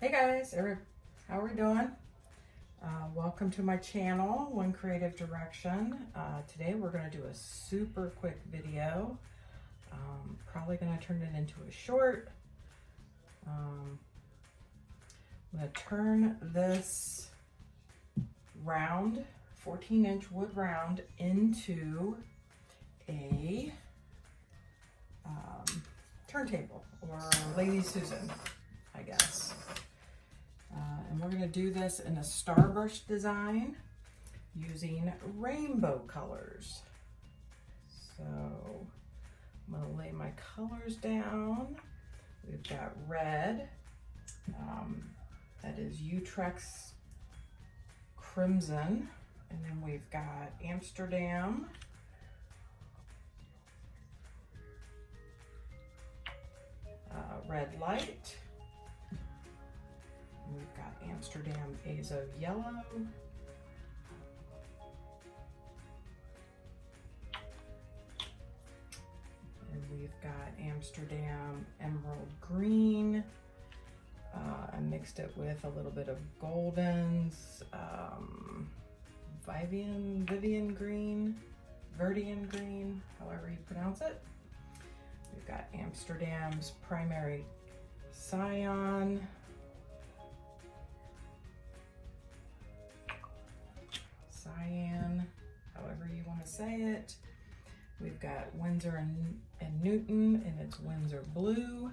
Hey guys, how are we doing? Welcome to my channel, One Creative Direction. Today we're going to do a super quick video. Probably going to turn it into a short. I'm going to turn this round, 14-inch wood round, into a turntable, or Lady Susan, I guess. And we're going to do this in a Starburst design using rainbow colors. So I'm going to lay my colors down. We've got red, that is Utrecht's Crimson, and then we've got Amsterdam, Red Light. We've got Amsterdam Azo Yellow. And we've got Amsterdam Emerald Green. I mixed it with a little bit of Goldens, Vivian Green, Verdian Green, however you pronounce it. We've got Amsterdam's Primary Cyan. Cyan, however you want to say it. We've got Winsor and Newton, and it's Winsor Blue.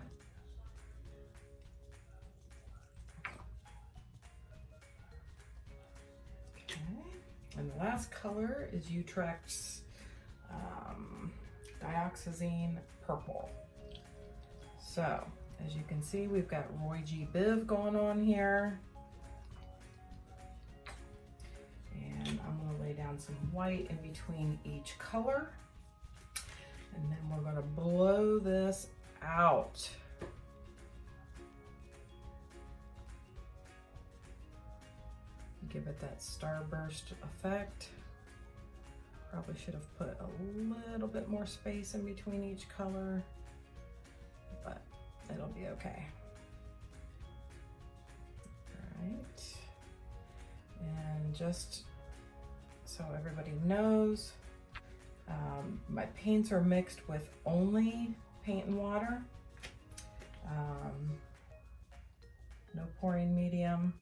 Okay, and the last color is Utrecht's Dioxazine Purple. So, as you can see, we've got Roy G. Biv going on here. And I'm going to lay down some white in between each color. And then we're going to blow this out. Give it that starburst effect. Probably should have put a little bit more space in between each color, but it'll be okay. All right. And just so everybody knows, my paints are mixed with only paint and water. No pouring medium.